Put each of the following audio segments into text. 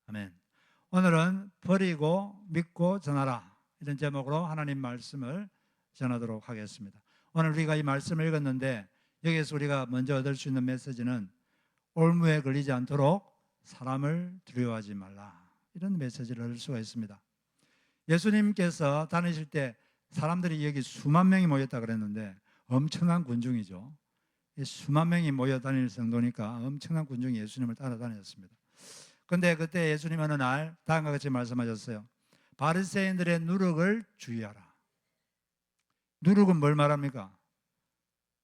아멘. 오늘은 버리고 믿고 전하라, 이런 제목으로 하나님 말씀을 전하도록 하겠습니다. 오늘 우리가 이 말씀을 읽었는데 여기에서 우리가 먼저 얻을 수 있는 메시지는 올무에 걸리지 않도록 사람을 두려워하지 말라, 이런 메시지를 얻을 수가 있습니다. 예수님께서 다니실 때 사람들이 여기 수만 명이 모였다 그랬는데 엄청난 군중이죠. 수만 명이 모여 다닐 정도니까 엄청난 군중이 예수님을 따라다녔습니다. 그런데 그때 예수님 어느 날 다음과 같이 말씀하셨어요. 바리새인들의 누룩을 주의하라. 누룩은 뭘 말합니까?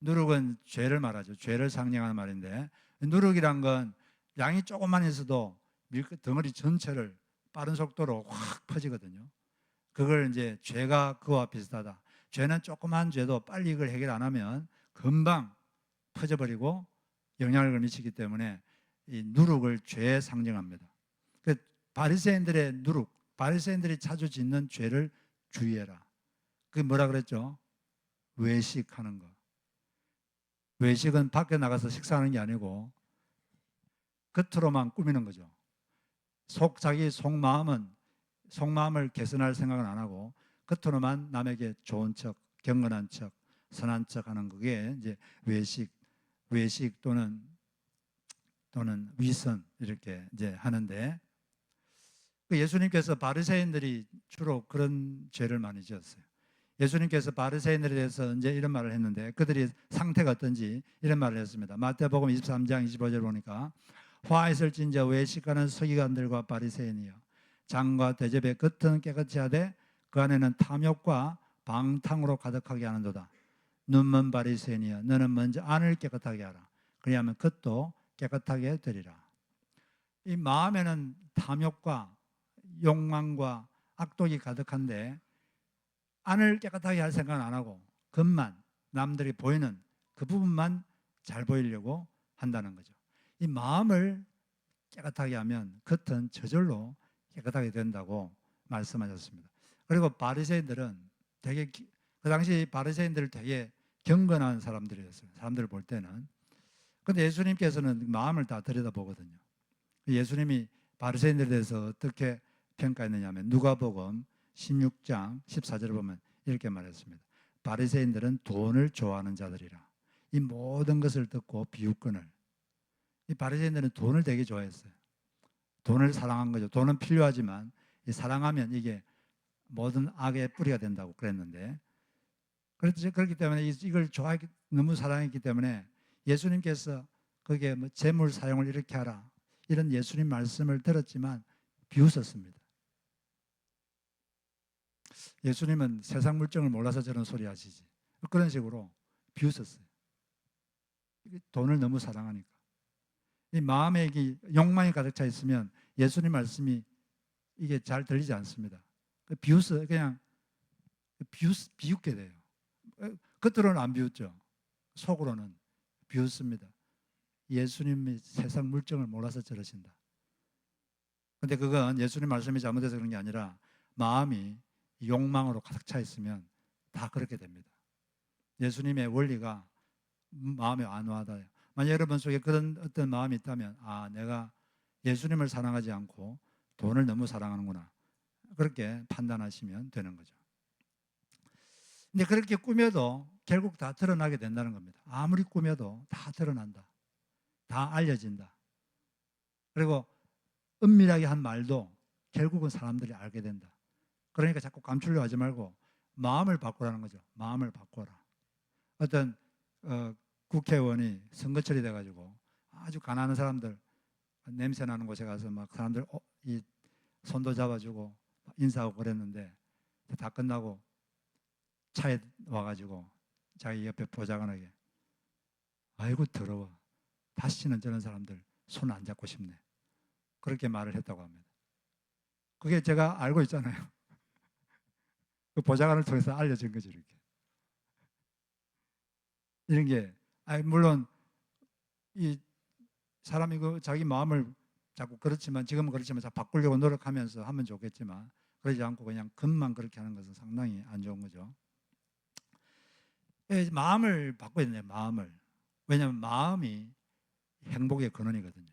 누룩은 죄를 말하죠. 죄를 상징하는 말인데, 누룩이란 건 양이 조금만 있어도 덩어리 전체를 빠른 속도로 확 퍼지거든요. 그걸 이제 죄가 그와 비슷하다. 죄는 조그만 죄도 빨리 이걸 해결 안 하면 금방 퍼져버리고 영향을 미치기 때문에 이 누룩을 죄에 상징합니다. 그 바리새인들의 누룩, 바리새인들이 자주 짓는 죄를 주의해라. 그게 뭐라 그랬죠? 외식하는 거. 외식은 밖에 나가서 식사하는 게 아니고 겉으로만 꾸미는 거죠. 자기 속마음을 개선할 생각은 안 하고 겉으로만 남에게 좋은 척, 경건한 척, 선한 척 하는 그게 이제 외식 또는 위선, 이렇게 이제 하는데, 예수님께서 바리새인들이 주로 그런 죄를 많이 지었어요. 예수님께서 바리새인들에 대해서 이제 이런 말을 했는데 그들이 상태가 어떤지 이런 말을 했습니다. 마태복음 23장 25절 보니까 화 있을진저 외식하는 서기관들과 바리새인이여, 장과 대접의 겉은 깨끗이 하되 그 안에는 탐욕과 방탕으로 가득하게 하는도다. 눈먼 바리새인이여, 너는 먼저 안을 깨끗하게 하라. 그리하면 겉도 깨끗하게 되리라. 이 마음에는 탐욕과 욕망과 악독이 가득한데 안을 깨끗하게 할 생각은 안 하고 겉만, 남들이 보이는 그 부분만 잘 보이려고 한다는 거죠. 이 마음을 깨끗하게 하면 겉은 저절로 깨끗하게 된다고 말씀하셨습니다. 그리고 바리새인들은 그 당시 바리새인들을 되게 경건한 사람들이었어요. 사람들을 볼 때는. 그런데 예수님께서는 마음을 다 들여다보거든요. 예수님이 바리새인들에 대해서 어떻게 평가했느냐 하면 누가복음 16장 14절을 보면 이렇게 말했습니다. 바리새인들은 돈을 좋아하는 자들이라. 이 모든 것을 듣고 비웃거늘. 이 바리새인들은 돈을 되게 좋아했어요. 돈을 사랑한 거죠. 돈은 필요하지만 사랑하면 이게 모든 악의 뿌리가 된다고 그랬는데, 그렇기 때문에 이걸 너무 사랑했기 때문에 예수님께서 거기에 뭐 재물 사용을 이렇게 하라, 이런 예수님 말씀을 들었지만 비웃었습니다. 예수님은 세상 물정을 몰라서 저런 소리 하시지, 그런 식으로 비웃었어요. 돈을 너무 사랑하니까. 이 마음에 욕망이 가득 차 있으면 예수님 말씀이 이게 잘 들리지 않습니다. 그냥 비웃게 돼요. 겉으로는 안 비웃죠. 속으로는 비웃습니다. 예수님이 세상 물정을 몰라서 저러신다. 근데 그건 예수님 말씀이 잘못해서 그런 게 아니라 마음이 욕망으로 가득 차 있으면 다 그렇게 됩니다. 예수님의 원리가 마음에 안 와닿아요. 만약 여러분 속에 그런 어떤 마음이 있다면, 내가 예수님을 사랑하지 않고 돈을 너무 사랑하는구나, 그렇게 판단하시면 되는 거죠. 근데 그렇게 꾸며도 결국 다 드러나게 된다는 겁니다. 아무리 꾸며도 다 드러난다. 다 알려진다. 그리고 은밀하게 한 말도 결국은 사람들이 알게 된다. 그러니까 자꾸 감추려 하지 말고 마음을 바꾸라는 거죠. 마음을 바꿔라. 어떤 국회의원이 선거철이 돼가지고 아주 가난한 사람들, 냄새 나는 곳에 가서 막 사람들 이 손도 잡아주고 인사하고 그랬는데 다 끝나고 차에 와가지고 자기 옆에 보좌관에게, 아이고 더러워, 다시는 저런 사람들 손 안 잡고 싶네, 그렇게 말을 했다고 합니다. 그게 제가 알고 있잖아요. 그 보좌관을 통해서 알려진 거죠. 이런 게 물론 이 사람이 자기 마음을 자꾸 지금은 그렇지만 바꾸려고 노력하면서 하면 좋겠지만 그러지 않고 그냥 겉만 그렇게 하는 것은 상당히 안 좋은 거죠. 마음을 바꿔야 돼요. 마음을. 왜냐하면 마음이 행복의 근원이거든요.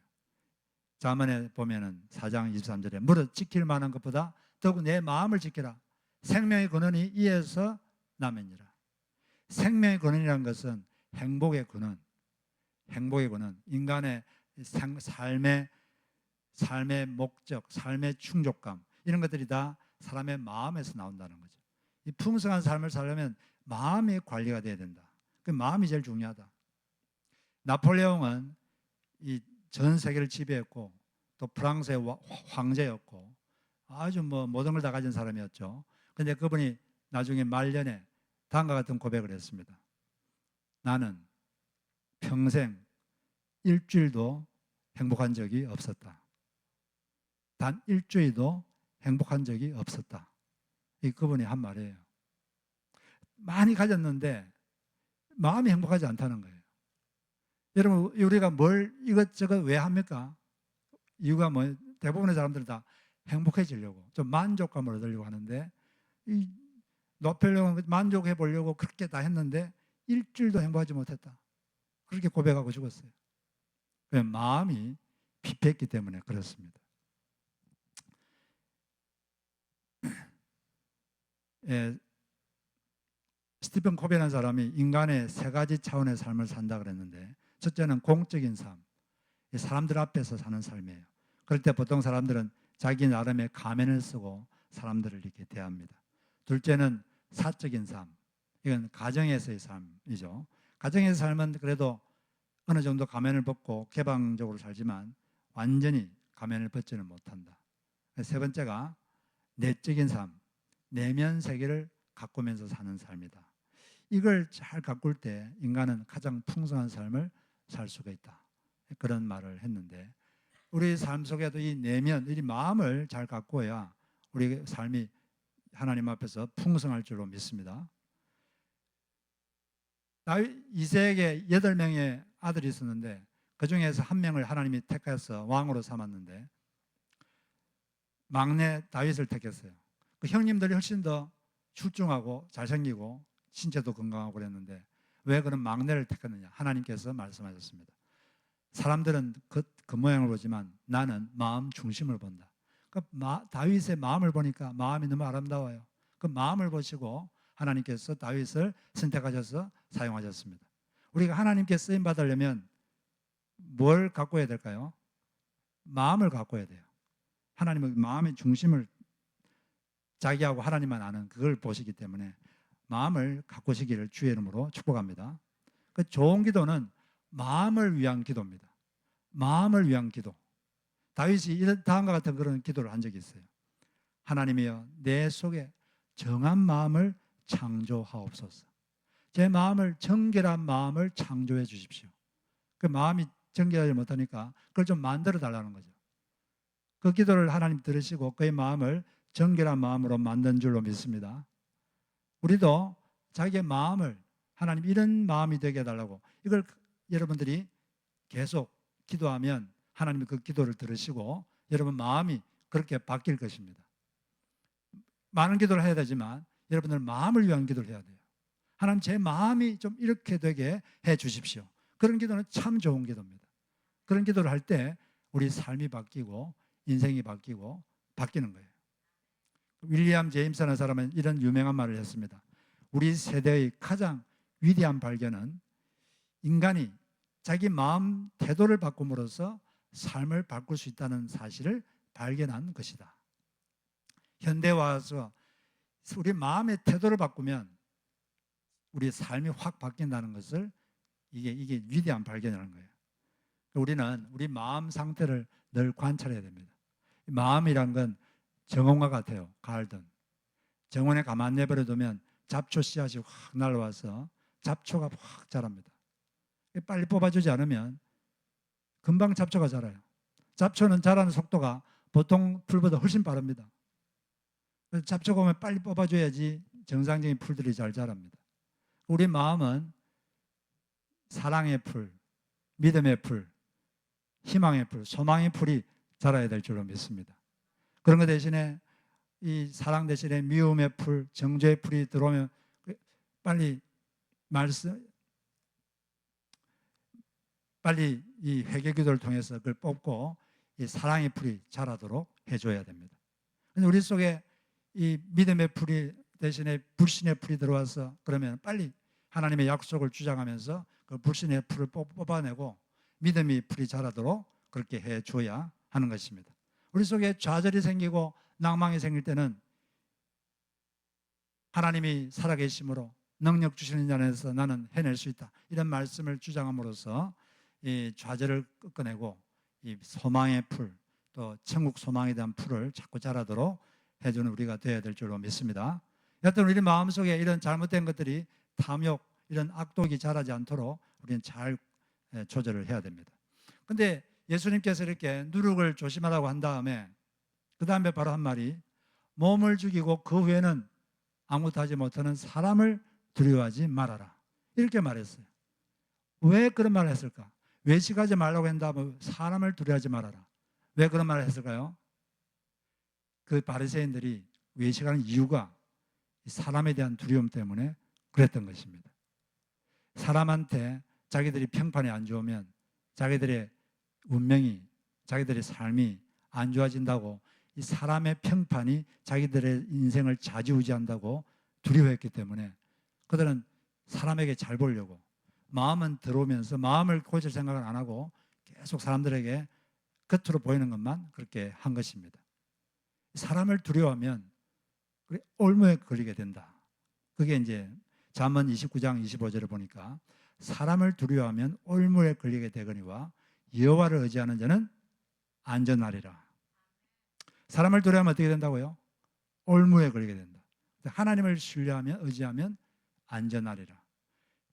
잠언에 보면은 4장 23절에 무릇 지킬 만한 것보다 더욱 내 마음을 지키라. 생명의 근원이 이에서 나면이라. 생명의 근원이라는 것은 행복의 근원, 행복의 근원, 인간의 삶의 목적, 삶의 충족감, 이런 것들이 다 사람의 마음에서 나온다는 거죠. 이 풍성한 삶을 살려면 마음이 관리가 돼야 된다. 그 마음이 제일 중요하다. 나폴레옹은 이 전 세계를 지배했고 또 프랑스의 황제였고 아주 모든 걸 다 가진 사람이었죠. 그런데 그분이 나중에 말년에 다음과 같은 고백을 했습니다. 나는 평생 일주일도 행복한 적이 없었다. 단 일주일도 행복한 적이 없었다. 이 그분이 한 말이에요. 많이 가졌는데 마음이 행복하지 않다는 거예요. 여러분, 우리가 뭘 이것저것 왜 합니까? 이유가 뭐 대부분의 사람들은 다 행복해지려고, 좀 만족감을 얻으려고 하는데, 이 나폴레옹은 만족해 보려고 그렇게 다 했는데 일주일도 행복하지 못했다. 그렇게 고백하고 죽었어요. 마음이 피폐했기 때문에 그렇습니다. 예, 스티븐 코비라는 사람이 인간의 세 가지 차원의 삶을 산다 그랬는데, 첫째는 공적인 삶, 사람들 앞에서 사는 삶이에요. 그럴 때 보통 사람들은 자기 나름의 가면을 쓰고 사람들을 이렇게 대합니다. 둘째는 사적인 삶, 이건 가정에서의 삶이죠. 가정에서의 삶은 그래도 어느 정도 가면을 벗고 개방적으로 살지만 완전히 가면을 벗지는 못한다. 세 번째가 내적인 삶, 내면 세계를 가꾸면서 사는 삶이다. 이걸 잘 가꿀 때 인간은 가장 풍성한 삶을 살 수가 있다. 그런 말을 했는데, 우리 삶 속에도 이 내면, 이 마음을 잘 가꾸어야 우리 삶이 하나님 앞에서 풍성할 줄로 믿습니다. 이세에게 8명의 아들이 있었는데 그 중에서 한 명을 하나님이 택해서 왕으로 삼았는데 막내 다윗을 택했어요. 그 형님들이 훨씬 더 출중하고 잘생기고 신체도 건강하고 그랬는데 왜 그런 막내를 택했느냐? 하나님께서 말씀하셨습니다. 사람들은 그 모양을 보지만 나는 마음 중심을 본다. 다윗의 마음을 보니까 마음이 너무 아름다워요. 그 마음을 보시고 하나님께서 다윗을 선택하셔서 사용하셨습니다. 우리가 하나님께 쓰임 받으려면 뭘 갖고 해야 될까요? 마음을 갖고 해야 돼요. 하나님은 마음의 중심을 자기하고 하나님만 아는 그걸 보시기 때문에 마음을 가꾸시기를 주의 이름으로 축복합니다. 그 좋은 기도는 마음을 위한 기도입니다. 마음을 위한 기도. 다윗이 다음과 같은 그런 기도를 한 적이 있어요. 하나님이여, 내 속에 정한 마음을 창조하옵소서. 제 마음을, 정결한 마음을 창조해 주십시오. 그 마음이 정결하지 못하니까 그걸 좀 만들어 달라는 거죠. 그 기도를 하나님 들으시고 그의 마음을 정결한 마음으로 만든 줄로 믿습니다. 우리도 자기의 마음을 하나님 이런 마음이 되게 해달라고, 이걸 여러분들이 계속 기도하면 하나님이 그 기도를 들으시고 여러분 마음이 그렇게 바뀔 것입니다. 많은 기도를 해야 되지만 여러분들 마음을 위한 기도를 해야 돼요. 하나님, 제 마음이 좀 이렇게 되게 해 주십시오. 그런 기도는 참 좋은 기도입니다. 그런 기도를 할 때 우리 삶이 바뀌고 인생이 바뀌고 바뀌는 거예요. 윌리엄 제임스라는 사람은 이런 유명한 말을 했습니다. 우리 세대의 가장 위대한 발견은 인간이 자기 마음 태도를 바꿈으로써 삶을 바꿀 수 있다는 사실을 발견한 것이다. 현대에 와서 우리 마음의 태도를 바꾸면 우리 삶이 확 바뀐다는 것을 이게 위대한 발견이라는 거예요. 우리는 우리 마음 상태를 늘 관찰해야 됩니다. 마음이란 건 정원과 같아요. 가을든 정원에 가만 내버려 두면 잡초 씨앗이 확 날아와서 잡초가 확 자랍니다. 빨리 뽑아주지 않으면 금방 잡초가 자라요. 잡초는 자라는 속도가 보통 풀보다 훨씬 빠릅니다. 그래서 잡초가 오면 빨리 뽑아줘야지 정상적인 풀들이 잘 자랍니다. 우리 마음은 사랑의 풀, 믿음의 풀, 희망의 풀, 소망의 풀이 자라야 될 줄로 믿습니다. 그런 것 대신에 이 사랑 대신에 미움의 풀, 정죄의 풀이 들어오면 빨리 이 회개 기도를 통해서 그걸 뽑고 이 사랑의 풀이 자라도록 해줘야 됩니다. 근데 우리 속에 이 믿음의 풀이 대신에 불신의 풀이 들어와서 그러면 빨리 하나님의 약속을 주장하면서 그 불신의 풀을 뽑아내고 믿음의 풀이 자라도록 그렇게 해줘야 하는 것입니다. 우리 속에 좌절이 생기고 낭망이 생길 때는 하나님이 살아계심으로 능력 주시는 자 안에서 나는 해낼 수 있다, 이런 말씀을 주장함으로써 이 좌절을 꺾어내고 이 소망의 풀, 또 천국 소망에 대한 풀을 자꾸 자라도록 해주는 우리가 되어야 될 줄로 믿습니다. 여하튼 우리 마음속에 이런 잘못된 것들이 탐욕, 이런 악독이 자라지 않도록 우리는 잘 조절을 해야 됩니다. 근데 예수님께서 이렇게 누룩을 조심하라고 한 다음에 그 다음에 바로 한 말이 몸을 죽이고 그 후에는 아무것도 하지 못하는 사람을 두려워하지 말아라, 이렇게 말했어요. 왜 그런 말을 했을까? 외식하지 말라고 한다면 사람을 두려워하지 말아라. 왜 그런 말을 했을까요? 그 바리새인들이 외식하는 이유가 사람에 대한 두려움 때문에 그랬던 것입니다. 사람한테 자기들이 평판이 안 좋으면 자기들의 운명이, 자기들의 삶이 안 좋아진다고, 이 사람의 평판이 자기들의 인생을 좌지우지한다고 두려워했기 때문에 그들은 사람에게 잘 보려고 마음은 들어오면서 마음을 고칠 생각을 안 하고 계속 사람들에게 겉으로 보이는 것만 그렇게 한 것입니다. 사람을 두려워하면 올무에 걸리게 된다. 그게 이제 잠언 29장 25절을 보니까 사람을 두려워하면 올무에 걸리게 되거니와 여호와를 의지하는 자는 안전하리라. 사람을 두려워하면 어떻게 된다고요? 올무에 걸리게 된다. 하나님을 신뢰하면, 의지하면 안전하리라.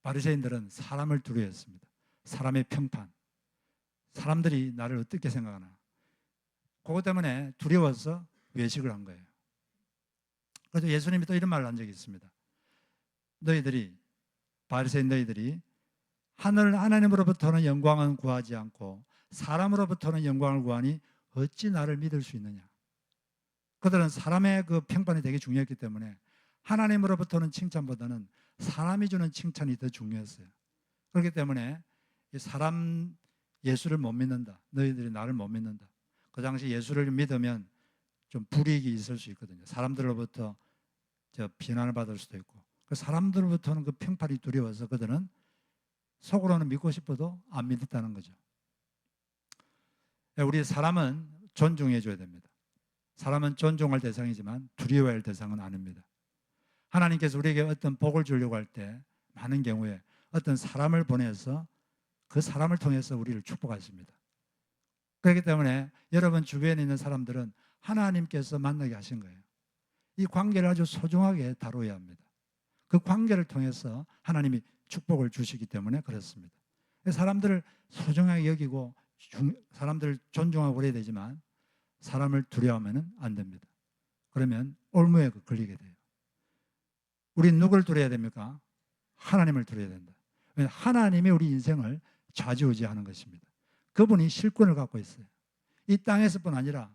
바리새인들은 사람을 두려워했습니다. 사람의 평판, 사람들이 나를 어떻게 생각하나, 그것 때문에 두려워서 외식을 한 거예요. 그래서 예수님이 또 이런 말을 한 적이 있습니다. 너희들이, 바리새인 너희들이 하나님으로부터는 영광은 구하지 않고 사람으로부터는 영광을 구하니 어찌 나를 믿을 수 있느냐. 그들은 사람의 그 평판이 되게 중요했기 때문에 하나님으로부터는 칭찬보다는 사람이 주는 칭찬이 더 중요했어요. 그렇기 때문에 사람 예수를 못 믿는다, 너희들이 나를 못 믿는다. 그 당시 예수를 믿으면 좀 불이익이 있을 수 있거든요. 사람들로부터 비난을 받을 수도 있고, 그 사람들로부터는 그 평판이 두려워서 그들은 속으로는 믿고 싶어도 안 믿었다는 거죠. 우리 사람은 존중해 줘야 됩니다. 사람은 존중할 대상이지만 두려워할 대상은 아닙니다. 하나님께서 우리에게 어떤 복을 주려고 할 때 많은 경우에 어떤 사람을 보내서 그 사람을 통해서 우리를 축복하십니다. 그렇기 때문에 여러분 주변에 있는 사람들은 하나님께서 만나게 하신 거예요. 이 관계를 아주 소중하게 다뤄야 합니다. 그 관계를 통해서 하나님이 축복을 주시기 때문에 그렇습니다. 사람들을 소중하게 여기고 사람들을 존중하고 그래야 되지만 사람을 두려워하면 안 됩니다. 그러면 올무에 걸리게 돼요. 우린 누구를 두려워야 됩니까? 하나님을 두려워야 된다. 왜냐하면 하나님이 우리 인생을 좌지우지하는 것입니다. 그분이 실권을 갖고 있어요. 이 땅에서뿐 아니라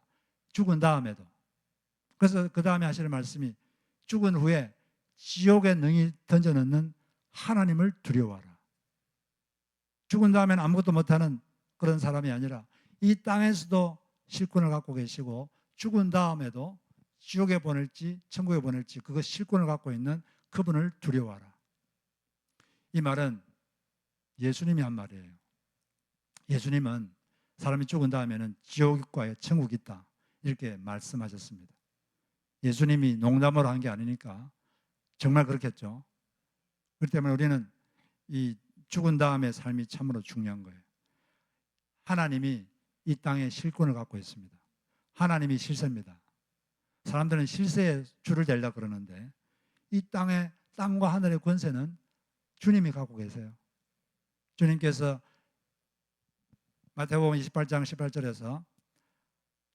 죽은 다음에도. 그래서 그 다음에 하시는 말씀이 죽은 후에 지옥에 능히 던져넣는 하나님을 두려워하라. 죽은 다음에는 아무것도 못하는 그런 사람이 아니라 이 땅에서도 실권을 갖고 계시고 죽은 다음에도 지옥에 보낼지 천국에 보낼지 그거 실권을 갖고 있는 그분을 두려워하라. 이 말은 예수님이 한 말이에요. 예수님은 사람이 죽은 다음에는 지옥과 천국이 있다, 이렇게 말씀하셨습니다. 예수님이 농담으로 한 게 아니니까 정말 그렇겠죠. 그렇기 때문에 우리는 이 죽은 다음의 삶이 참으로 중요한 거예요. 하나님이 이 땅에 실권을 갖고 있습니다. 하나님이 실세입니다. 사람들은 실세에 줄을 대려고 그러는데 이 땅과 하늘의 권세는 주님이 갖고 계세요. 주님께서 마태복음 28장 18절에서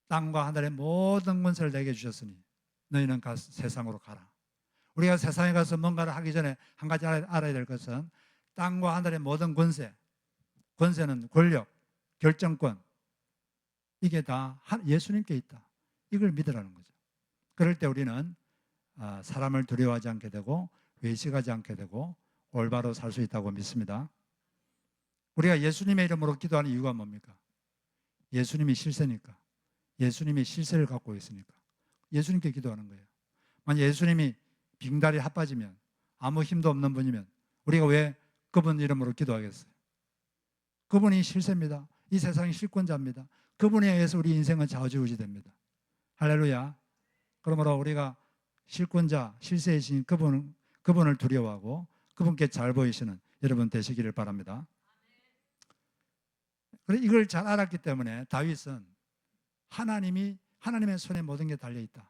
땅과 하늘의 모든 권세를 내게 주셨으니 너희는 세상으로 가라. 우리가 세상에 가서 뭔가를 하기 전에 한 가지 알아야 될 것은 땅과 하늘의 모든 권세는 권력, 결정권, 이게 다 예수님께 있다. 이걸 믿으라는 거죠. 그럴 때 우리는 사람을 두려워하지 않게 되고 외식하지 않게 되고 올바로 살 수 있다고 믿습니다. 우리가 예수님의 이름으로 기도하는 이유가 뭡니까? 예수님이 실세니까. 예수님이 실세를 갖고 있으니까. 예수님께 기도하는 거예요. 만약 예수님이 빙다리 핫빠지면, 아무 힘도 없는 분이면 우리가 왜 그분 이름으로 기도하겠어요? 그분이 실세입니다. 이 세상의 실권자입니다. 그분에 의해서 우리 인생은 좌우지우지됩니다. 할렐루야. 그러므로 우리가 실권자, 실세이신 그분을 두려워하고 그분께 잘 보이시는 여러분 되시기를 바랍니다. 이걸 잘 알았기 때문에 다윗은 하나님의 손에 모든 게 달려있다.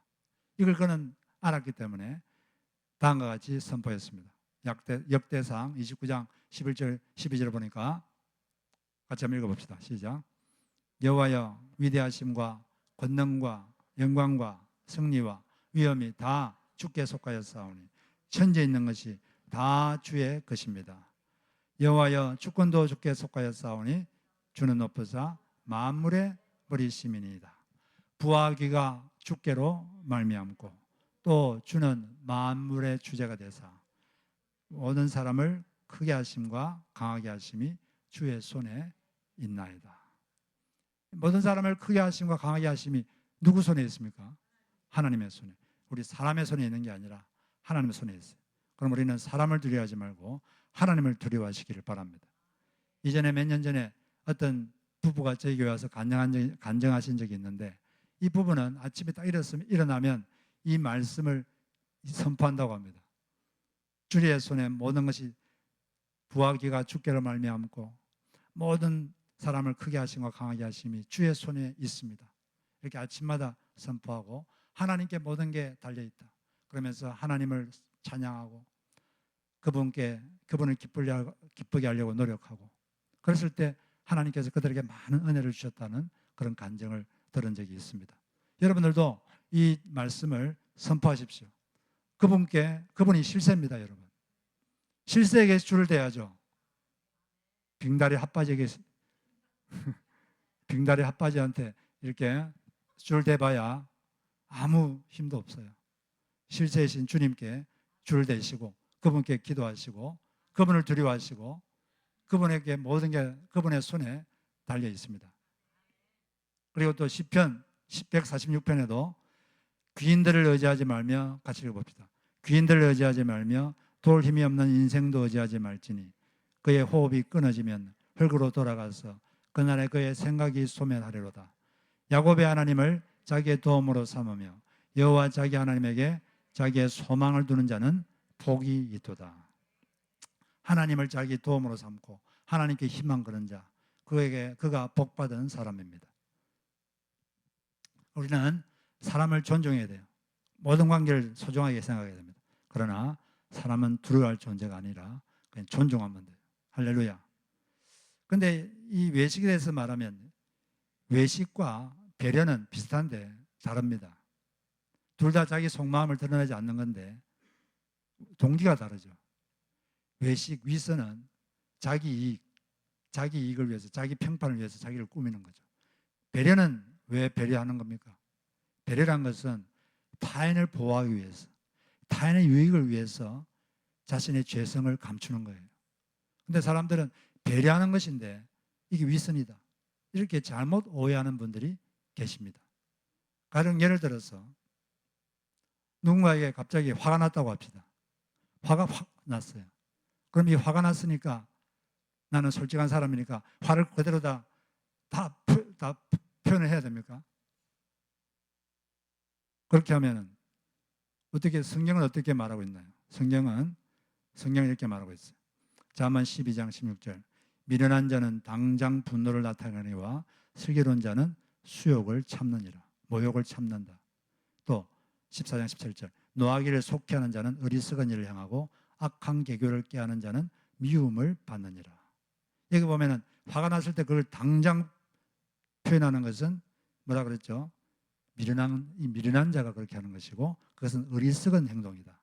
이걸 그는 알았기 때문에 다음과 같이 선포했습니다. 역대상 29장 11절 12절 보니까 같이 한번 읽어봅시다. 시작. 여호와여, 위대하심과 권능과 영광과 승리와 위엄이 다 주께 속하였사오니 천지에 있는 것이 다 주의 것입니다. 여호와여, 주권도 주께 속하였사오니 주는 높으사 만물의 버리심이니이다. 부와 귀가 주께로 말미암고 또 주는 만물의 주제가 되사 모든 사람을 크게 하심과 강하게 하심이 주의 손에 있나이다. 모든 사람을 크게 하심과 강하게 하심이 누구 손에 있습니까? 하나님의 손에. 우리 사람의 손에 있는 게 아니라 하나님의 손에 있어요. 그럼 우리는 사람을 두려워하지 말고 하나님을 두려워하시기를 바랍니다. 이전에 몇 년 전에 어떤 부부가 저희 교회 와서 간증하신 적이 있는데, 이 부부는 아침에 딱 일어나면 이 말씀을 선포한다고 합니다. 주의 손에 모든 것이 부와 귀가 주께로 말미암고 모든 사람을 크게 하심과 강하게 하심이 주의 손에 있습니다. 이렇게 아침마다 선포하고 하나님께 모든 게 달려있다. 그러면서 하나님을 찬양하고 그분을 기쁘게 하려고 노력하고, 그랬을 때 하나님께서 그들에게 많은 은혜를 주셨다는 그런 간증을 들은 적이 있습니다. 여러분들도 이 말씀을 선포하십시오. 그분이 실세입니다. 여러분, 실세에게 줄을 대야죠. 빙다리 핫바지한테 이렇게 줄 대봐야 아무 힘도 없어요. 실세이신 주님께 줄 대시고 그분께 기도하시고 그분을 두려워하시고 그분에게 모든 게 그분의 손에 달려 있습니다. 그리고 또 시편 146편에도 귀인들을 의지하지 말며, 같이 읽어봅시다. 귀인들을 의지하지 말며 돌 힘이 없는 인생도 의지하지 말지니 그의 호흡이 끊어지면 흙으로 돌아가서 그날에 그의 생각이 소멸하리로다. 야곱의 하나님을 자기의 도움으로 삼으며 여호와 자기 하나님에게 자기의 소망을 두는 자는 복이 있도다. 하나님을 자기 도움으로 삼고 하나님께 희망 그런 자, 그가 복받은 사람입니다. 우리는 사람을 존중해야 돼요. 모든 관계를 소중하게 생각해야 됩니다. 그러나 사람은 두려워할 존재가 아니라 그냥 존중하면 돼요. 할렐루야. 그런데 이 외식에 대해서 말하면 외식과 배려는 비슷한데 다릅니다. 둘 다 자기 속마음을 드러내지 않는 건데 동기가 다르죠. 외식, 위선은 자기 이익을 위해서, 자기 평판을 위해서 자기를 꾸미는 거죠. 배려는 왜 배려하는 겁니까? 배려란 것은 타인을 보호하기 위해서, 타인의 유익을 위해서 자신의 죄성을 감추는 거예요. 근데 사람들은 배려하는 것인데 이게 위선이다, 이렇게 잘못 오해하는 분들이 계십니다. 가령 예를 들어서 누군가에게 갑자기 화가 났다고 합시다. 화가 확 났어요. 그럼 이 화가 났으니까 나는 솔직한 사람이니까 화를 그대로 다 표현을 해야 됩니까? 그렇게 하면은 성경은 어떻게 말하고 있나요? 성경은 이렇게 말하고 있어요. 잠언 12장 16절. 미련한 자는 당장 분노를 나타내니와 슬기로운 자는 수욕을 참느니라. 모욕을 참는다. 또 14장 17절. 노하기를 속히 하는 자는 어리석은 일을 향하고 악한 계교를 깨하는 자는 미움을 받느니라. 여기 보면은 화가 났을 때 그걸 당장 표현하는 것은 뭐라 그랬죠? 미련한 자가 그렇게 하는 것이고 그것은 어리석은 행동이다,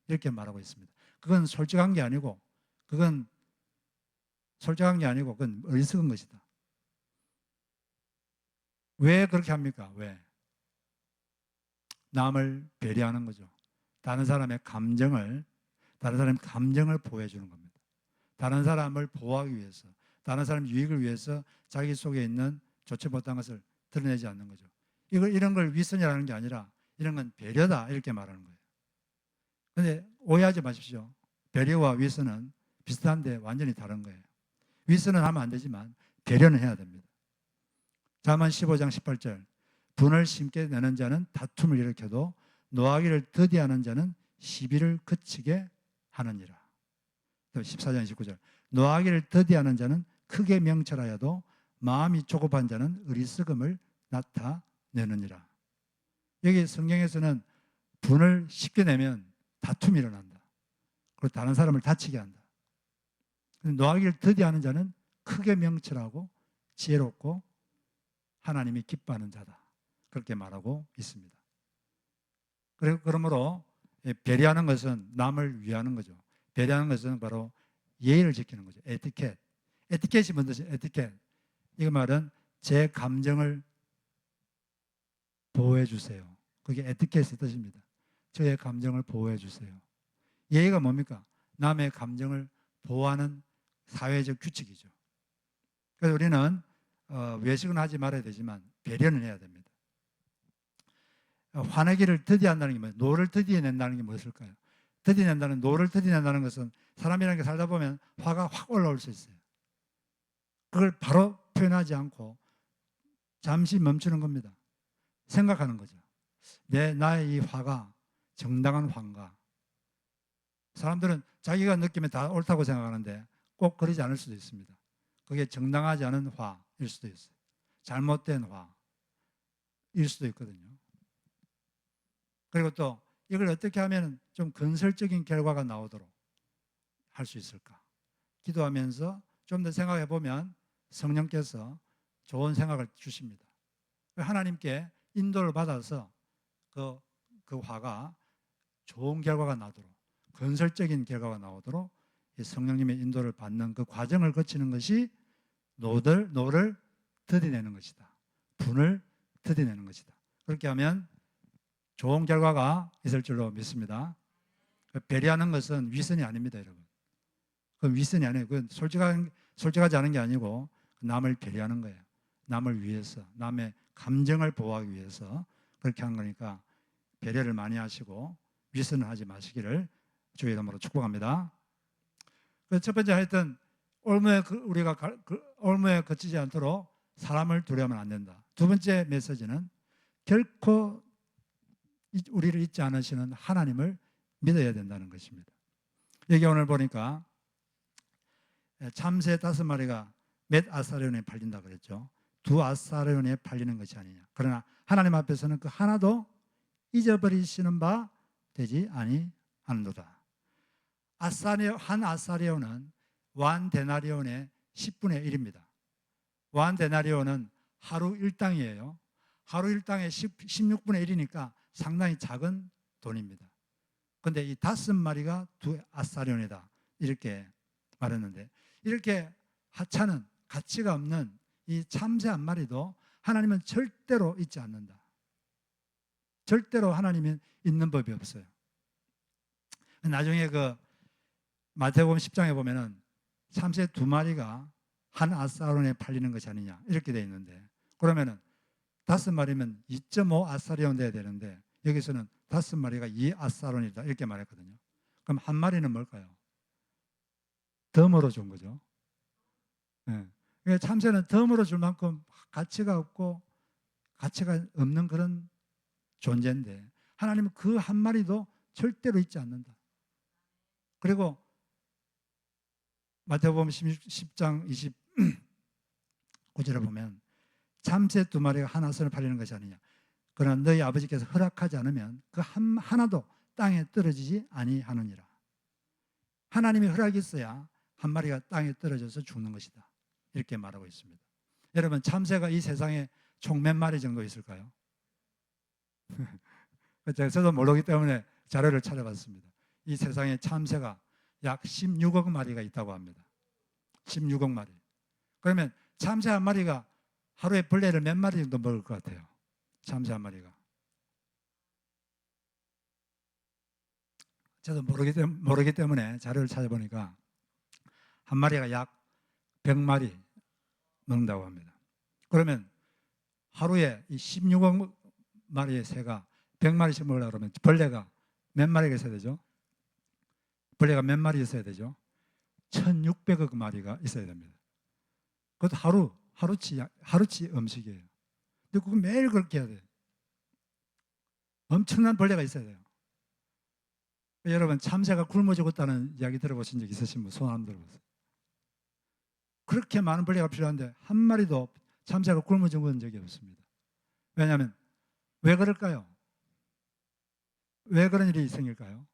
이렇게 말하고 있습니다. 그건 솔직한 게 아니고 그건 어리석은 것이다. 왜 그렇게 합니까? 왜? 남을 배려하는 거죠. 다른 사람의 감정을 보호해주는 겁니다. 다른 사람을 보호하기 위해서, 다른 사람의 유익을 위해서 자기 속에 있는 좋지 못한 것을 드러내지 않는 거죠. 이런 걸 위선이라는 게 아니라 이런 건 배려다 이렇게 말하는 거예요. 그런데 오해하지 마십시오. 배려와 위선은 비슷한데 완전히 다른 거예요. 위선은 하면 안 되지만 배려는 해야 됩니다. 잠언 15장 18절 분을 심게 내는 자는 다툼을 일으켜도 노하기를 더디하는 자는 시비를 그치게 하느니라. 또 14장 19절 노하기를 더디하는 자는 크게 명철하여도 마음이 조급한 자는 어리석음을 나타내느니라. 여기 성경에서는 분을 쉽게 내면 다툼이 일어난다. 그리고 다른 사람을 다치게 한다. 노하기를 더디하는 자는 크게 명철하고 지혜롭고 하나님이 기뻐하는 자다. 그렇게 말하고 있습니다. 그러므로 배려하는 것은 남을 위하는 거죠. 배려하는 것은 바로 예의를 지키는 거죠. 에티켓. 에티켓이 뭔 뜻이에요? 에티켓. 이거 말은 제 감정을 보호해 주세요. 그게 에티켓의 뜻입니다. 저의 감정을 보호해 주세요. 예의가 뭡니까? 남의 감정을 보호하는 사회적 규칙이죠. 그래서 우리는 외식은 하지 말아야 되지만 배려는 해야 됩니다. 화내기를 더디한다는 게 뭐예요? 노를 더디낸다는 게 무엇일까요? 더디낸다는 노를 더디낸다는 것은 사람이라는 게 살다 보면 화가 확 올라올 수 있어요. 그걸 바로 표현하지 않고 잠시 멈추는 겁니다. 생각하는 거죠. 나의 이 화가 정당한 화인가? 사람들은 자기가 느끼면 다 옳다고 생각하는데 꼭 그러지 않을 수도 있습니다. 그게 정당하지 않은 화일 수도 있어요. 잘못된 화일 수도 있거든요. 그리고 또 이걸 어떻게 하면 좀 건설적인 결과가 나오도록 할 수 있을까? 기도하면서 좀 더 생각해 보면 성령께서 좋은 생각을 주십니다. 하나님께 인도를 받아서 그 화가 좋은 결과가 나도록 건설적인 결과가 나오도록 성령님의 인도를 받는 그 과정을 거치는 것이 노를 더디내는 것이다. 분을 더디내는 것이다. 그렇게 하면 좋은 결과가 있을 줄로 믿습니다. 배려하는 것은 위선이 아닙니다, 여러분. 그건 위선이 아니에요. 그건 솔직하지 않은 게 아니고 남을 배려하는 거예요. 남을 위해서, 남의 감정을 보호하기 위해서 그렇게 하는 거니까 배려를 많이 하시고 위선을 하지 마시기를 주의 이름으로 축복합니다. 첫 번째 하여튼 우리가 올무에 거치지 않도록 사람을 두려워하면 안 된다. 두 번째 메시지는 결코 우리를 잊지 않으시는 하나님을 믿어야 된다는 것입니다. 여기 오늘 보니까 참새 5마리가 몇 아사리온에 팔린다 그랬죠. 2 아사리온에 팔리는 것이 아니냐. 그러나 하나님 앞에서는 그 하나도 잊어버리시는 바 되지 아니하는도다. 한 아사리온은 완 데나리온의 10분의 1입니다. 완 데나리온은 하루 일당이에요. 하루 일당의 16분의 1이니까 상당히 작은 돈입니다. 그런데 이 5마리가 2 아사리온이다 이렇게 말했는데, 이렇게 하찮은 가치가 없는 이 참새 한 마리도 하나님은 절대로 잊지 않는다. 절대로 하나님은 잊는 법이 없어요. 나중에 마태복음 10장에 보면은 참새 2마리가 한 아사론에 팔리는 것이 아니냐 이렇게 되어 있는데, 그러면은 5마리면 2.5 아사리온 돼야 되는데 여기서는 5마리가 2 아사론이다 이렇게 말했거든요. 그럼 한 마리는 뭘까요? 덤으로 준 거죠. 네. 참새는 덤으로 줄 만큼 가치가 없고 가치가 없는 그런 존재인데 하나님은 그 한 마리도 절대로 잊지 않는다. 그리고 마태복음 10장 29절에 보면 참새 2마리가 한 아선을 팔리는 것이 아니냐. 그러나 너희 아버지께서 허락하지 않으면 그 하나도 땅에 떨어지지 아니하느니라. 하나님이 허락이 있어야 한 마리가 땅에 떨어져서 죽는 것이다. 이렇게 말하고 있습니다. 여러분, 참새가 이 세상에 총 몇 마리 정도 있을까요? 저도 모르기 때문에 자료를 찾아봤습니다. 이 세상에 참새가 약 16억 마리가 있다고 합니다. 16억 마리. 그러면 참새 한 마리가 하루에 벌레를 몇 마리 정도 먹을 것 같아요? 참새 한 마리가. 저도 모르기 때문에 자료를 찾아보니까 한 마리가 약 100마리 먹는다고 합니다. 그러면 하루에 이 16억 마리의 새가 100마리씩 먹으려고 그러면 벌레가 몇 마리가 있어야 되죠? 벌레가 몇 마리 있어야 되죠? 1600억 마리가 있어야 됩니다. 그것도 하루치 음식이에요. 근데 그거 매일 그렇게 해야 돼요. 엄청난 벌레가 있어야 돼요. 여러분, 참새가 굶어 죽었다는 이야기 들어보신 적 있으신 분 손 한번 들어보세요. 그렇게 많은 벌레가 필요한데 한 마리도 참새가 굶어 죽은 적이 없습니다. 왜냐하면 왜 그럴까요? 왜 그런 일이 생길까요?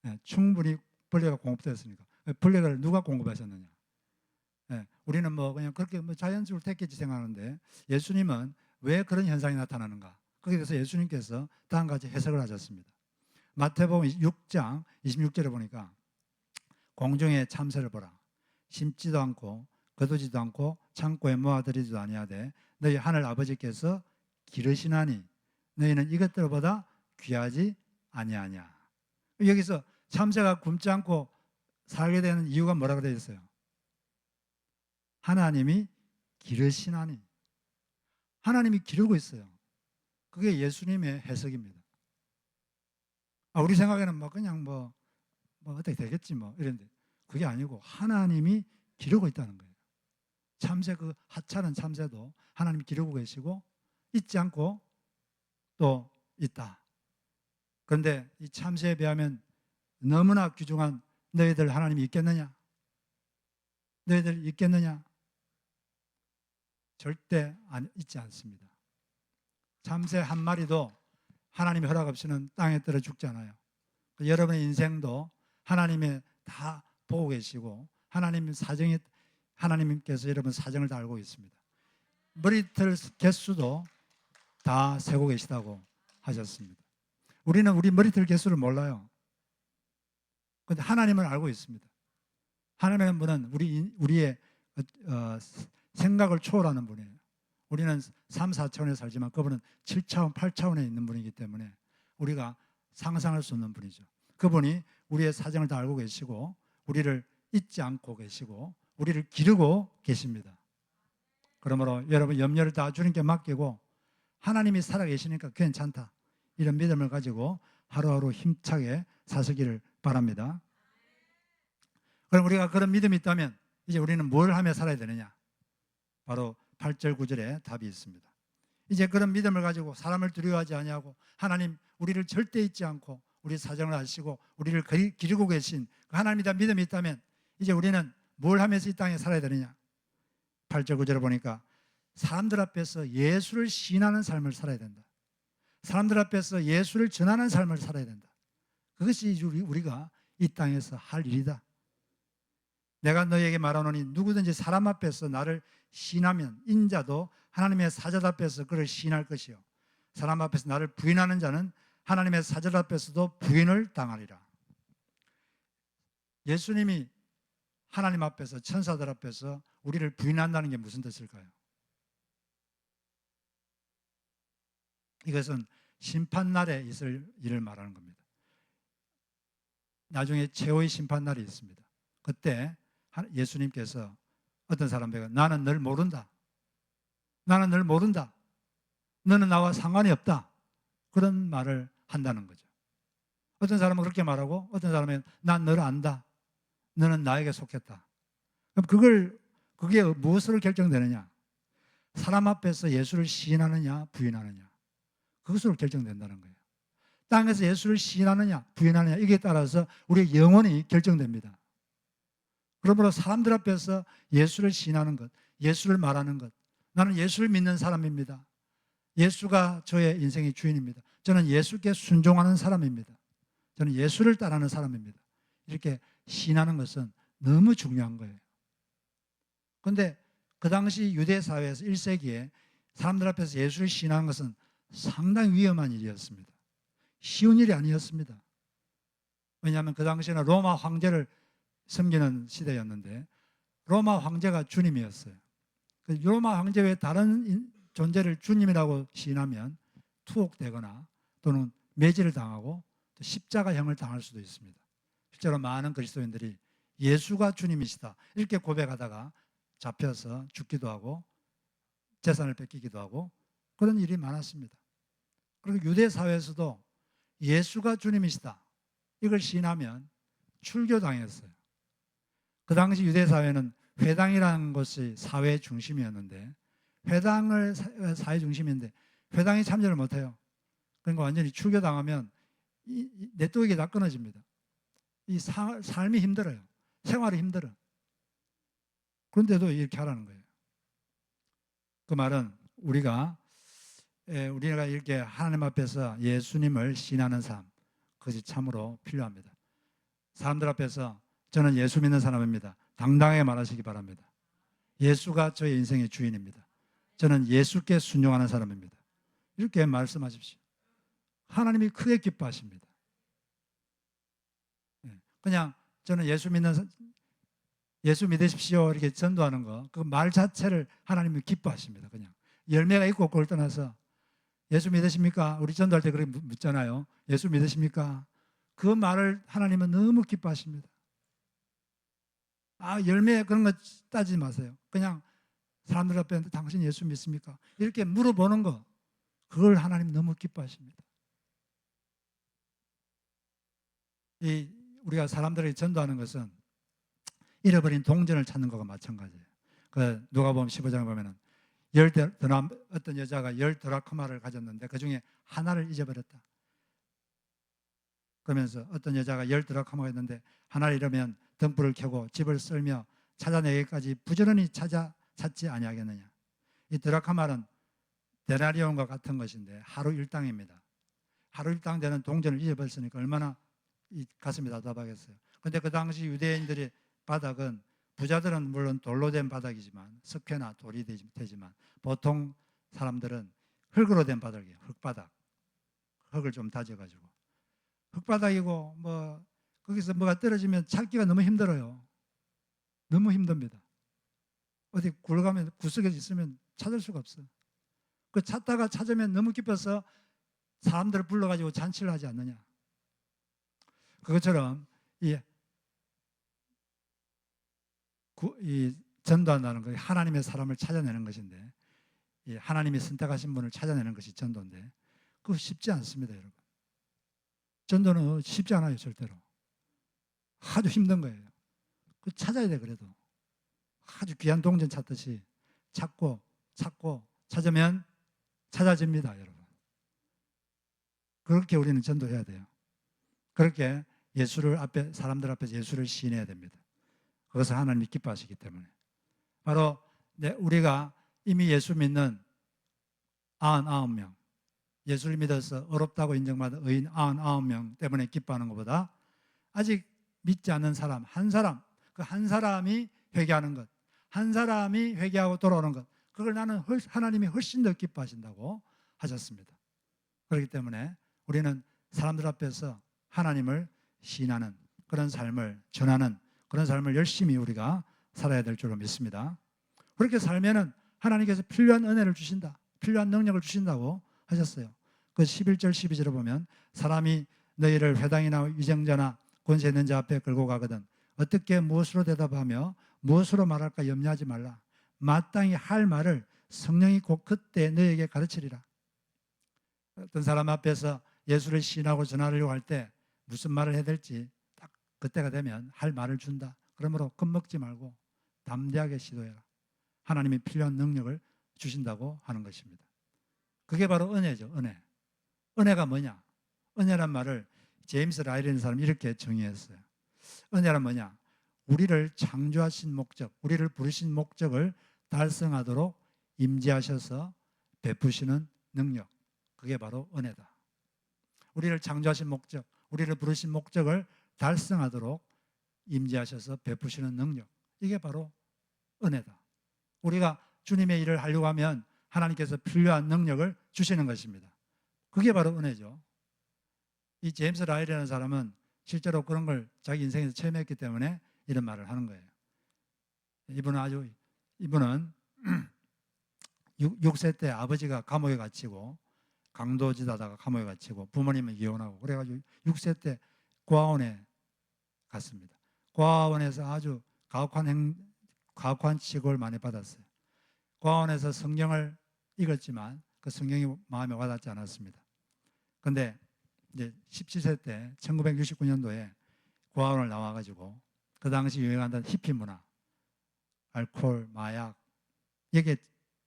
네, 충분히 벌레가 공급되었으니까. 벌레를 누가 공급하셨느냐? 네, 우리는 뭐 그냥 그렇게 뭐 자연적으로 됐겠지 생각하는데 예수님은 왜 그런 현상이 나타나는가? 거기에 대해서 예수님께서 다음 가지 해석을 하셨습니다. 마태복음 6장 26절에 보니까 공중에 참새를 보라. 심지도 않고 거두지도 않고 창고에 모아들이지도 아니하되 너희 하늘 아버지께서 기르시나니 너희는 이것들보다 귀하지 아니하냐. 여기서 참새가 굶지 않고 살게 되는 이유가 뭐라고 되어 있어요? 하나님이 기르시나니. 하나님이 기르고 있어요. 그게 예수님의 해석입니다. 우리 생각에는 뭐 그냥 뭐 어떻게 되겠지 뭐 이런데 그게 아니고 하나님이 기르고 있다는 거예요. 참새 그 하찮은 참새도 하나님이 기르고 계시고 있지 않고 또 있다. 그런데 이 참새에 비하면 너무나 귀중한 너희들 하나님이 있겠느냐? 너희들 있겠느냐? 절대 있지 않습니다. 참새 한 마리도 하나님의 허락 없이는 땅에 떨어 죽지 않아요. 여러분의 인생도 하나님의 다 보고 계시고 하나님께서 여러분 사정을 다 알고 있습니다. 머리털 개수도 다 세고 계시다고 하셨습니다. 우리는 우리 머리털 개수를 몰라요. 그런데 하나님은 알고 있습니다. 하나님의 분은 우리의 생각을 초월하는 분이에요. 우리는 3, 4차원에 살지만 그분은 7차원, 8차원에 있는 분이기 때문에 우리가 상상할 수 없는 분이죠. 그분이 우리의 사정을 다 알고 계시고 우리를 잊지 않고 계시고 우리를 기르고 계십니다. 그러므로 여러분 염려를 다 주님께 맡기고 하나님이 살아계시니까 괜찮다. 이런 믿음을 가지고 하루하루 힘차게 사시기를 바랍니다. 그럼 우리가 그런 믿음이 있다면 이제 우리는 뭘 하며 살아야 되느냐? 바로 8절 9절에 답이 있습니다. 이제 그런 믿음을 가지고 사람을 두려워하지 아니하고 하나님 우리를 절대 잊지 않고 우리 사정을 아시고 우리를 기르고 계신 그 하나님에 대한 믿음이 있다면 이제 우리는 뭘 하면서 이 땅에 살아야 되느냐? 8절 9절에 보니까 사람들 앞에서 예수를 시인하는 삶을 살아야 된다. 사람들 앞에서 예수를 전하는 삶을 살아야 된다. 그것이 우리가 이 땅에서 할 일이다. 내가 너희에게 말하노니 누구든지 사람 앞에서 나를 시인하면 인자도 하나님의 사자 앞에서 그를 시인할 것이요 사람 앞에서 나를 부인하는 자는 하나님의 사자 앞에서도 부인을 당하리라. 예수님이 하나님 앞에서 천사들 앞에서 우리를 부인한다는 게 무슨 뜻일까요? 이것은 심판날에 있을 일을 말하는 겁니다. 나중에 최후의 심판날이 있습니다. 그때 예수님께서 어떤 사람에게 나는 널 모른다. 나는 널 모른다. 너는 나와 상관이 없다. 그런 말을 한다는 거죠. 어떤 사람은 그렇게 말하고 어떤 사람은 난 너를 안다. 너는 나에게 속했다. 그럼 그게 무엇으로 결정되느냐? 사람 앞에서 예수를 시인하느냐 부인하느냐. 그것으로 결정된다는 거예요. 땅에서 예수를 시인하느냐 부인하느냐 이게 따라서 우리의 영혼이 결정됩니다. 그러므로 사람들 앞에서 예수를 시인하는 것, 예수를 말하는 것, 나는 예수를 믿는 사람입니다. 예수가 저의 인생의 주인입니다. 저는 예수께 순종하는 사람입니다. 저는 예수를 따르는 사람입니다. 이렇게 시인하는 것은 너무 중요한 거예요. 그런데 그 당시 유대 사회에서 1세기에 사람들 앞에서 예수를 시인하는 것은 상당히 위험한 일이었습니다. 쉬운 일이 아니었습니다. 왜냐하면 그 당시에는 로마 황제를 섬기는 시대였는데 로마 황제가 주님이었어요. 로마 황제 외에 다른 존재를 주님이라고 시인하면 투옥되거나 또는 매질을 당하고 또 십자가형을 당할 수도 있습니다. 실제로 많은 그리스도인들이 예수가 주님이시다 이렇게 고백하다가 잡혀서 죽기도 하고 재산을 뺏기기도 하고 그런 일이 많았습니다. 그리고 유대 사회에서도 예수가 주님이시다 이걸 시인하면 출교당했어요. 그 당시 유대 사회는 회당이라는 것이 사회 중심이었는데 회당을 사회 중심인데 회당이 참여를 못해요. 그러니까 완전히 출교당하면 내또이게 다 끊어집니다. 이 삶이 힘들어요. 생활이 힘들어. 그런데도 이렇게 하라는 거예요. 그 말은 우리가 이렇게 하나님 앞에서 예수님을 신하는 삶, 그것이 참으로 필요합니다. 사람들 앞에서 저는 예수 믿는 사람입니다. 당당하게 말하시기 바랍니다. 예수가 저의 인생의 주인입니다. 저는 예수께 순종하는 사람입니다. 이렇게 말씀하십시오. 하나님이 크게 기뻐하십니다. 그냥 저는 예수 믿으십시오 이렇게 전도하는 거, 그 말 자체를 하나님이 기뻐하십니다. 그냥 열매가 있고 없고를 떠나서 예수 믿으십니까? 우리 전도할 때 그렇게 묻잖아요. 예수 믿으십니까? 그 말을 하나님은 너무 기뻐하십니다. 열매 그런 거 따지지 마세요. 그냥 사람들 앞에 당신 예수 믿습니까? 이렇게 물어보는 거, 그걸 하나님 너무 기뻐하십니다. 우리가 사람들에게 전도하는 것은 잃어버린 동전을 찾는 것과 마찬가지예요. 그 누가복음 15장에 보면은 어떤 여자가 10드라크마를 가졌는데 그 중에 하나를 잊어버렸다. 그러면서 어떤 여자가 10드라크마가 있는데 하나를 잃으면 등불을 켜고 집을 쓸며 찾아내기까지 부지런히 찾지 아니하겠느냐. 이 드라크마는 데나리온과 같은 것인데 하루 일당입니다. 하루 일당 되는 동전을 잊어버렸으니까 얼마나 이 가슴이 답답하겠어요. 그런데 그 당시 유대인들의 바닥은, 부자들은 물론 돌로 된 바닥이지만, 석회나 돌이 되지만 보통 사람들은 흙으로 된 바닥이에요. 흙바닥. 흙을 좀 다져가지고 흙바닥이고 거기서 뭐가 떨어지면 찾기가 너무 힘들어요. 너무 힘듭니다. 어디 굴러가면 구석에 있으면 찾을 수가 없어요. 그 찾다가 찾으면 너무 기뻐서 사람들을 불러가지고 잔치를 하지 않느냐. 그것처럼 이 전도한다는 것이 하나님의 사람을 찾아내는 것인데, 하나님이 선택하신 분을 찾아내는 것이 전도인데, 그거 쉽지 않습니다, 여러분. 전도는 쉽지 않아요, 절대로. 아주 힘든 거예요. 그 찾아야 돼. 그래도 아주 귀한 동전 찾듯이 찾고 찾으면 찾아집니다, 여러분. 그렇게 우리는 전도해야 돼요. 그렇게 사람들 앞에서 예수를 시인해야 됩니다. 그것을 하나님이 기뻐하시기 때문에. 바로 우리가 이미 예수 믿는 99명, 예수를 믿어서 어렵다고 인정받은 의인 99명 때문에 기뻐하는 것보다 아직 믿지 않는 사람 그 한 사람이 회개하는 것, 한 사람이 회개하고 돌아오는 것, 그걸 하나님이 훨씬 더 기뻐하신다고 하셨습니다. 그렇기 때문에 우리는 사람들 앞에서 하나님을 시인하는 그런 삶을 전하는 그런 삶을 열심히 우리가 살아야 될 줄로 믿습니다. 그렇게 살면은 하나님께서 필요한 은혜를 주신다, 필요한 능력을 주신다고 하셨어요. 그 11절 12절을 보면 사람이 너희를 회당이나 위정자나 권세 있는 자 앞에 끌고 가거든 어떻게 무엇으로 대답하며 무엇으로 말할까 염려하지 말라. 마땅히 할 말을 성령이 곧 그때 너희에게 가르치리라. 어떤 사람 앞에서 예수를 시인하고 전하려고 할 때 무슨 말을 해야 될지 딱 그때가 되면 할 말을 준다. 그러므로 겁먹지 말고 담대하게 시도해라. 하나님이 필요한 능력을 주신다고 하는 것입니다. 그게 바로 은혜죠. 은혜가 뭐냐? 은혜란 말을 제임스 라이라는 사람이 이렇게 정의했어요. 은혜란 뭐냐? 우리를 창조하신 목적, 우리를 부르신 목적을 달성하도록 임재하셔서 베푸시는 능력, 그게 바로 은혜다. 우리를 창조하신 목적, 우리를 부르신 목적을 달성하도록 임재하셔서 베푸시는 능력, 이게 바로 은혜다. 우리가 주님의 일을 하려고 하면 하나님께서 필요한 능력을 주시는 것입니다. 그게 바로 은혜죠. 이 제임스 라이라는 사람은 실제로 그런 걸 자기 인생에서 체험했기 때문에 이런 말을 하는 거예요. 이분은 6세 때 아버지가 감옥에 갇히고 강도짓하다가 감옥에 갇히고 부모님은 이혼하고 그래가지고 6세 때 고아원에 갔습니다. 고아원에서 아주 가혹한 취급을 많이 받았어요. 고아원에서 성경을 읽었지만 그 성경이 마음에 와닿지 않았습니다. 그런데 이제 17세 때 1969년도에 고아원을 나와가지고 그 당시 유행하던 히피 문화, 알코올, 마약 여기에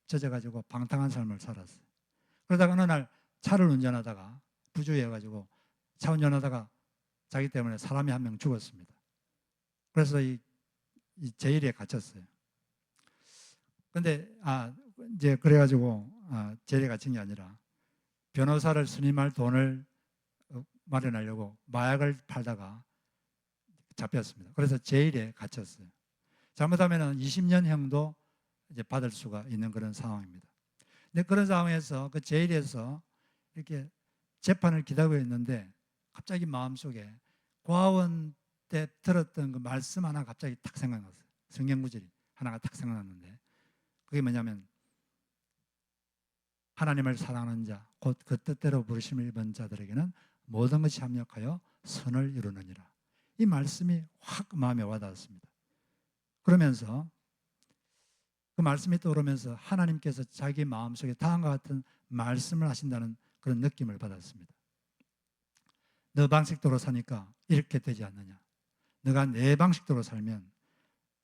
젖어가지고 방탕한 삶을 살았어요. 그러다가 어느 날 차를 운전하다가 부주의해가지고 차 운전하다가 자기 때문에 사람이 한 명 죽었습니다. 그래서 이 제일에 갇혔어요. 근데 이제 그래가지고 제일에 갇힌 게 아니라 변호사를 선임할 돈을 마련하려고 마약을 팔다가 잡혔습니다. 그래서 제일에 갇혔어요. 잘못하면 20년형도 이제 받을 수가 있는 그런 상황입니다. 근데 그런 상황에서 그 제일에서 이렇게 재판을 기다리고 있는데 갑자기 마음속에 고아원 때 들었던 그 말씀 하나 갑자기 탁 생각났어요. 성경 구절이 하나가 탁 생각났는데 그게 뭐냐면 하나님을 사랑하는 자, 곧 그 뜻대로 부르심을 입은 자들에게는 모든 것이 합력하여 선을 이루느니라. 이 말씀이 확 마음에 와닿았습니다. 그러면서 그 말씀이 떠오르면서 하나님께서 자기 마음속에 다음과 같은 말씀을 하신다는 그런 느낌을 받았습니다. 너 방식대로 사니까 이렇게 되지 않느냐. 너가 내 방식대로 살면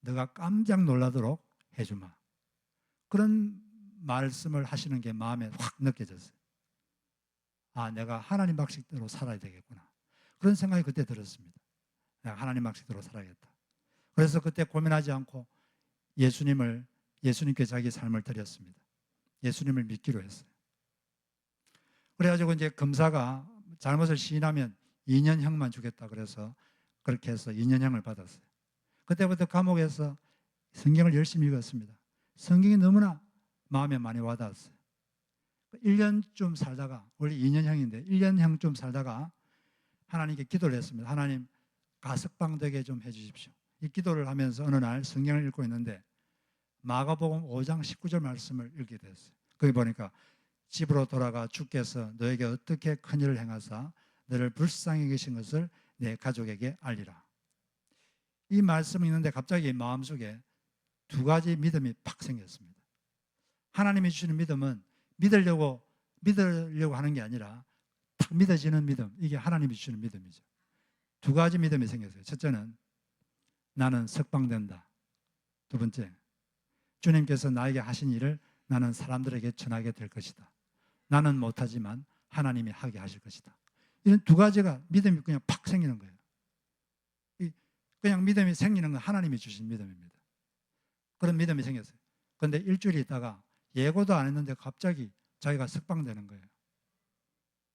너가 깜짝 놀라도록 해주마. 그런 말씀을 하시는 게 마음에 확 느껴졌어요. 내가 하나님 방식대로 살아야 되겠구나. 그런 생각이 그때 들었습니다. 내가 하나님 방식대로 살아야겠다. 그래서 그때 고민하지 않고 예수님께 자기 삶을 드렸습니다. 예수님을 믿기로 했어요. 그래가지고 이제 검사가 잘못을 시인하면 2년형만 주겠다 그래서 그렇게 해서 2년형을 받았어요. 그때부터 감옥에서 성경을 열심히 읽었습니다. 성경이 너무나 마음에 많이 와닿았어요. 1년쯤 살다가 원래 2년형인데 1년형 살다가 하나님께 기도를 했습니다. 하나님 가석방되게 좀 해주십시오. 이 기도를 하면서 어느 날 성경을 읽고 있는데 마가복음 5장 19절 말씀을 읽게 됐어요. 거기 보니까 집으로 돌아가 주께서 너에게 어떻게 큰 일을 행하사 너를 불쌍히 계신 것을 내 가족에게 알리라. 이 말씀이 있는데 갑자기 마음속에 두 가지 믿음이 팍 생겼습니다. 하나님이 주시는 믿음은 믿으려고 하는 게 아니라 탁 믿어지는 믿음, 이게 하나님이 주시는 믿음이죠. 두 가지 믿음이 생겼어요. 첫째는 나는 석방된다. 두 번째, 주님께서 나에게 하신 일을 나는 사람들에게 전하게 될 것이다. 나는 못하지만 하나님이 하게 하실 것이다. 이런 두 가지가 믿음이 그냥 팍 생기는 거예요. 그냥 믿음이 생기는 건 하나님이 주신 믿음입니다. 그런 믿음이 생겼어요. 그런데 일주일 있다가 예고도 안 했는데 갑자기 자기가 석방되는 거예요.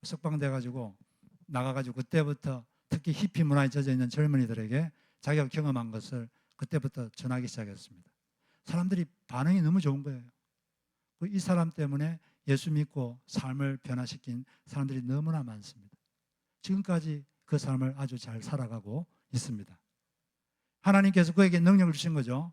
석방돼가지고 나가가지고 그때부터 특히 히피 문화에 젖어 있는 젊은이들에게 자기가 경험한 것을 그때부터 전하기 시작했습니다. 사람들이 반응이 너무 좋은 거예요. 이 사람 때문에 예수 믿고 삶을 변화시킨 사람들이 너무나 많습니다. 지금까지 그 삶을 아주 잘 살아가고 있습니다. 하나님께서 그에게 능력을 주신 거죠.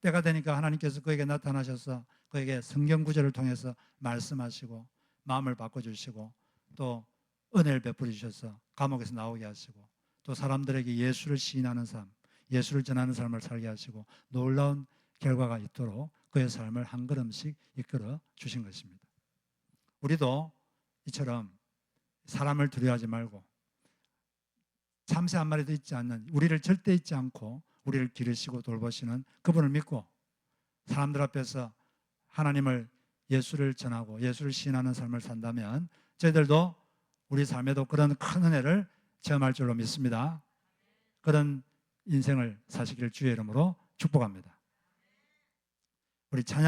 때가 되니까 하나님께서 그에게 나타나셔서 그에게 성경 구절을 통해서 말씀하시고 마음을 바꿔주시고 또 은혜를 베풀어 주셔서 감옥에서 나오게 하시고 또 사람들에게 예수를 시인하는 삶, 예수를 전하는 삶을 살게 하시고 놀라운 결과가 있도록 그의 삶을 한 걸음씩 이끌어 주신 것입니다. 우리도 이처럼 사람을 두려워하지 말고 참새 한 마리도 있지 않는, 우리를 절대 잊지 않고 우리를 기르시고 돌보시는 그분을 믿고 사람들 앞에서 하나님을, 예수를 전하고 예수를 시인하는 삶을 산다면 저희들도 우리 삶에도 그런 큰 은혜를 체험할 줄로 믿습니다. 그런 인생을 사시기를 주의 이름으로 축복합니다. 우리 찬양